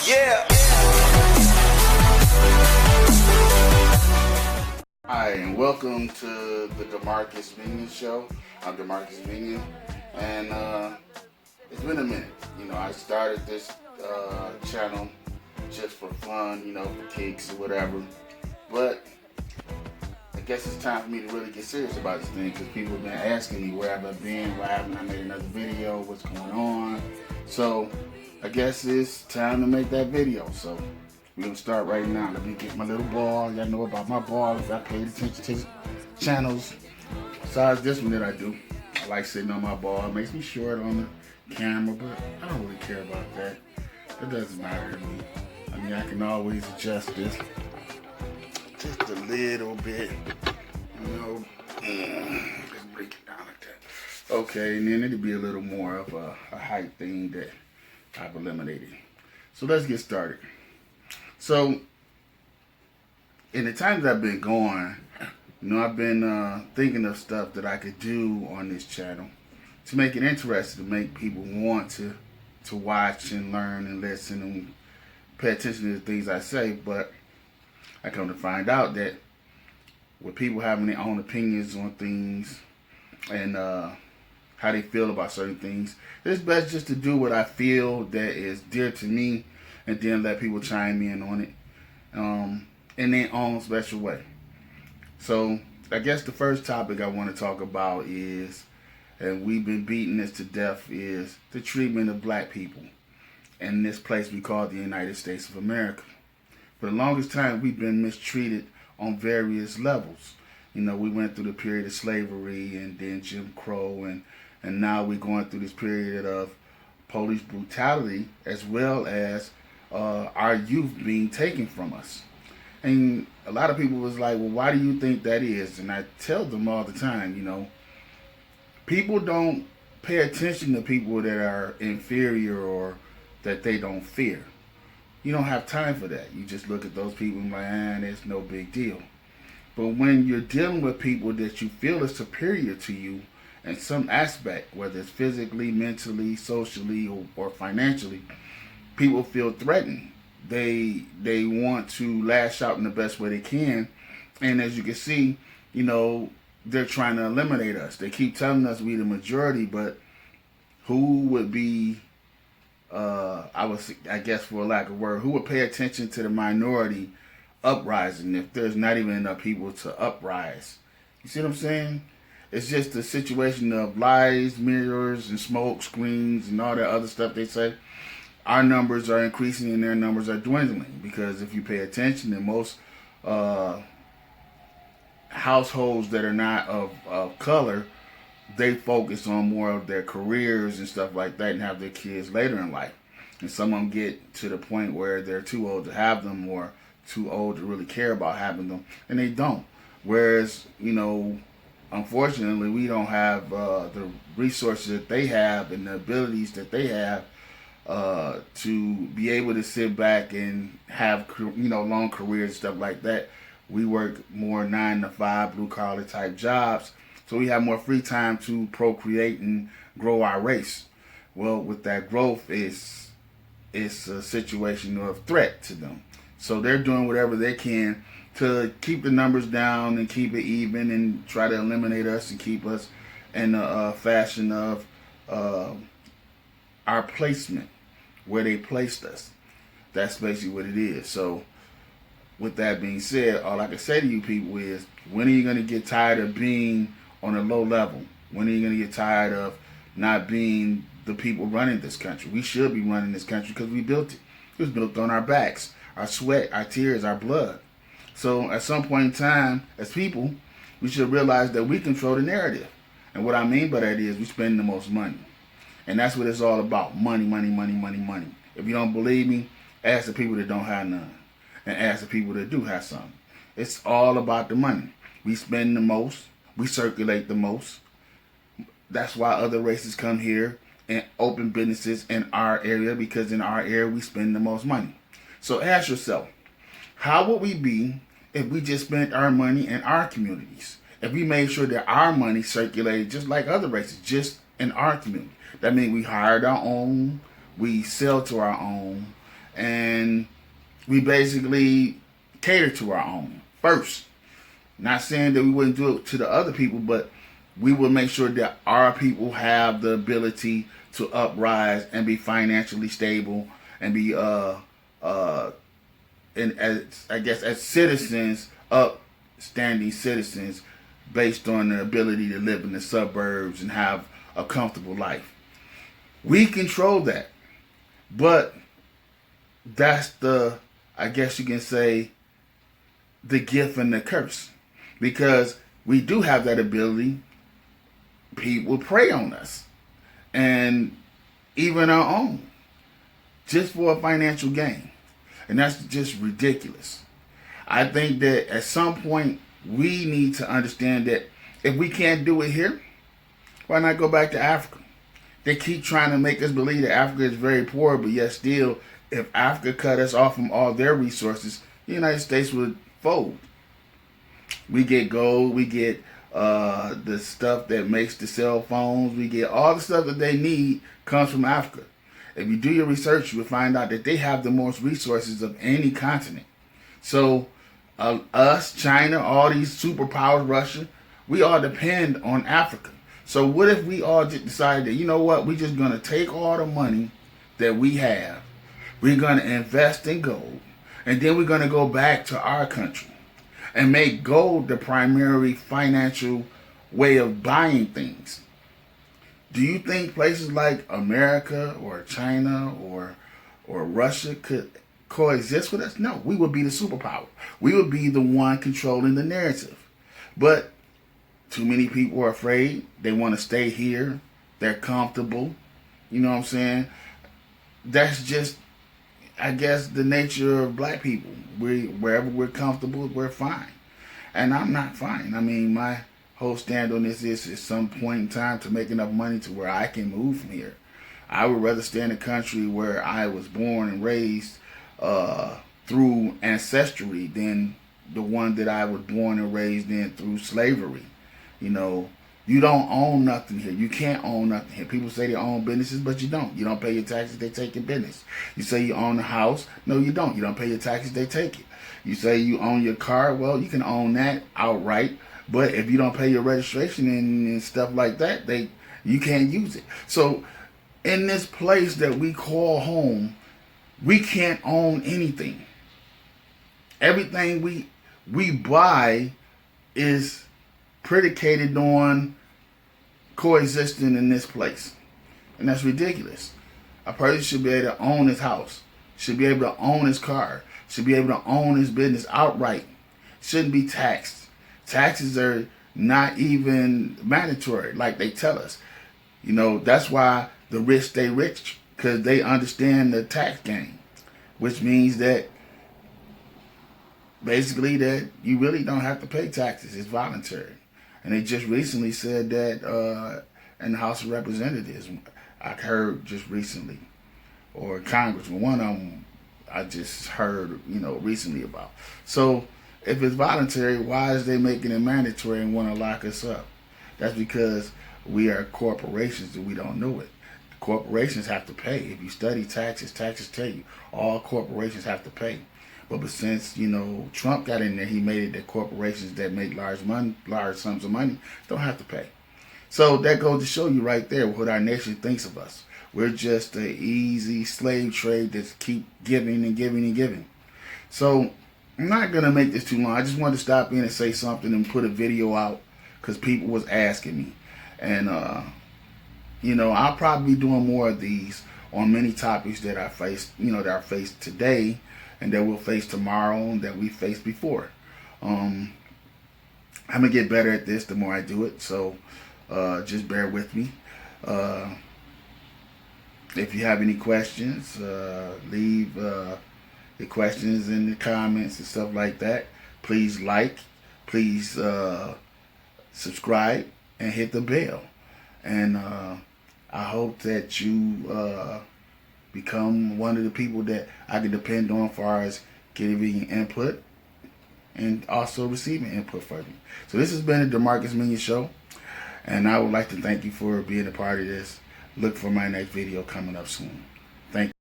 Yeah. Hi, and welcome to the DeMarcus Minion Show. I'm DeMarcus Minion, and it's been a minute. I started this channel just for fun, for kicks or whatever. But I guess it's time for me to really get serious about this thing because people have been asking me where have I been, why haven't I made another video, what's going on. So I guess it's time to make that video. So we're gonna start right now. Let me get my little ball. Y'all know about my ball if I paid attention to channels. Besides this one that I do. I like sitting on my ball. It makes me short on the camera, but I don't really care about that. It doesn't matter to me. I mean, I can always adjust this just a little bit. Let's break it down like that. Okay, and then it'll be a little more of a height thing that I've eliminated. So let's get started. So, in the times I've been going, I've been thinking of stuff that I could do on this channel to make it interesting, to make people want to watch and learn and listen and pay attention to the things I say. But I come to find out that with people having their own opinions on things and how they feel about certain things, it's best just to do what I feel that is dear to me and then let people chime in on it in their own special way. So I guess the first topic I want to talk about is, and we've been beating this to death, is the treatment of black people in this place we call the United States of America. For the longest time, we've been mistreated on various levels. We went through the period of slavery and then Jim Crow, and now we're going through this period of police brutality as well as our youth being taken from us. And a lot of people was like, well, why do you think that is? And I tell them all the time, people don't pay attention to people that are inferior or that they don't fear. You don't have time for that. You just look at those people and like, it's no big deal. But when you're dealing with people that you feel is superior to you in some aspect, whether it's physically, mentally, socially, or financially, people feel threatened. They want to lash out in the best way they can. And as you can see, they're trying to eliminate us. They keep telling us we the majority, but who would be, I guess for a lack of word, who would pay attention to the minority uprising if there's not even enough people to uprise? You see what I'm saying? It's just a situation of lies, mirrors, and smoke screens and all that other stuff they say. Our numbers are increasing and their numbers are dwindling because if you pay attention, in most households that are not of color, they focus on more of their careers and stuff like that and have their kids later in life. And some of them get to the point where they're too old to have them or too old to really care about having them, and they don't. Whereas, unfortunately, we don't have the resources that they have and the abilities that they have to be able to sit back and have long careers and stuff like that. We work more 9 to 5 blue collar type jobs, so we have more free time to procreate and grow our race. Well, with that growth, it's a situation of threat to them. So they're doing whatever they can to keep the numbers down and keep it even and try to eliminate us and keep us in a fashion of our placement, where they placed us. That's basically what it is. So with that being said, all I can say to you people is, when are you going to get tired of being on a low level? When are you going to get tired of not being the people running this country? We should be running this country because we built it. It was built on our backs, our sweat, our tears, our blood. So at some point in time, as people, we should realize that we control the narrative. And what I mean by that is we spend the most money. And that's what it's all about. Money, money, money, money, money. If you don't believe me, ask the people that don't have none. And ask the people that do have some. It's all about the money. We spend the most. We circulate the most. That's why other races come here and open businesses in our area, because in our area we spend the most money. So ask yourself, how would we be if we just spent our money in our communities? If we made sure that our money circulated just like other races, just in our community. That means we hired our own, we sell to our own, and we basically cater to our own first. Not saying that we wouldn't do it to the other people, but we will make sure that our people have the ability to uprise and be financially stable and be and as citizens, upstanding citizens, based on the ability to live in the suburbs and have a comfortable life. We control that, but that's the, I guess you can say, the gift and the curse, because we do have that ability. People prey on us, and even our own, just for a financial gain. And that's just ridiculous. I think that at some point we need to understand that if we can't do it here, why not go back to Africa? They keep trying to make us believe that Africa is very poor, but yet still, if Africa cut us off from all their resources, the United States would fold. We get gold, we get the stuff that makes the cell phones, we get all the stuff that they need comes from Africa. If you do your research, you will find out that they have the most resources of any continent. So us, China, all these superpowers, Russia, we all depend on Africa. So what if we all just decided that, you know what, we're just going to take all the money that we have, we're going to invest in gold, and then we're going to go back to our country and make gold the primary financial way of buying things. Do you think places like America or China or Russia could coexist with us? No, we would be the superpower. We would be the one controlling the narrative. But too many people are afraid. They want to stay here. They're comfortable. You know what I'm saying? That's just, I guess, the nature of black people. Wherever we're comfortable, we're fine. And I'm not fine. I mean, my whole stand on this is at some point in time to make enough money to where I can move from here. I would rather stay in a country where I was born and raised through ancestry than the one that I was born and raised in through slavery. You know, you don't own nothing here. You can't own nothing here. People say they own businesses, but you don't. You don't pay your taxes, they take your business. You say you own a house. No, you don't. You don't pay your taxes, they take it. You say you own your car. Well, you can own that outright. But if you don't pay your registration and stuff like that, you can't use it. So in this place that we call home, we can't own anything. Everything we buy is predicated on coexisting in this place. And that's ridiculous. A person should be able to own his house, should be able to own his car, should be able to own his business outright. Shouldn't be taxed. Taxes are not even mandatory like they tell us. You know, that's why the rich stay rich, because they understand the tax game, which means that basically that you really don't have to pay taxes. It's voluntary. And they just recently said that in the House of Representatives, I heard just recently, or Congress, one of them I just heard, recently about. So if it's voluntary, why is they making it mandatory and want to lock us up? That's because we are corporations and we don't know it. Corporations have to pay. If you study taxes, taxes tell you all corporations have to pay. But since, Trump got in there, he made it that corporations that make large sums of money don't have to pay. So that goes to show you right there what our nation thinks of us. We're just an easy slave trade that keep giving and giving and giving. So I'm not going to make this too long. I just wanted to stop in and say something and put a video out because people was asking me. And, I'll probably be doing more of these on many topics that I faced, that I faced today and that we'll face tomorrow and that we faced before. I'm going to get better at this the more I do it. So just bear with me. If you have any questions, leave your questions in the comments and stuff like that. Please like, please subscribe, and hit the bell. And I hope that you become one of the people that I can depend on as far as giving input and also receiving input from you. So this has been the DeMarcus Minion Show, and I would like to thank you for being a part of this. Look for my next video coming up soon. Thank you.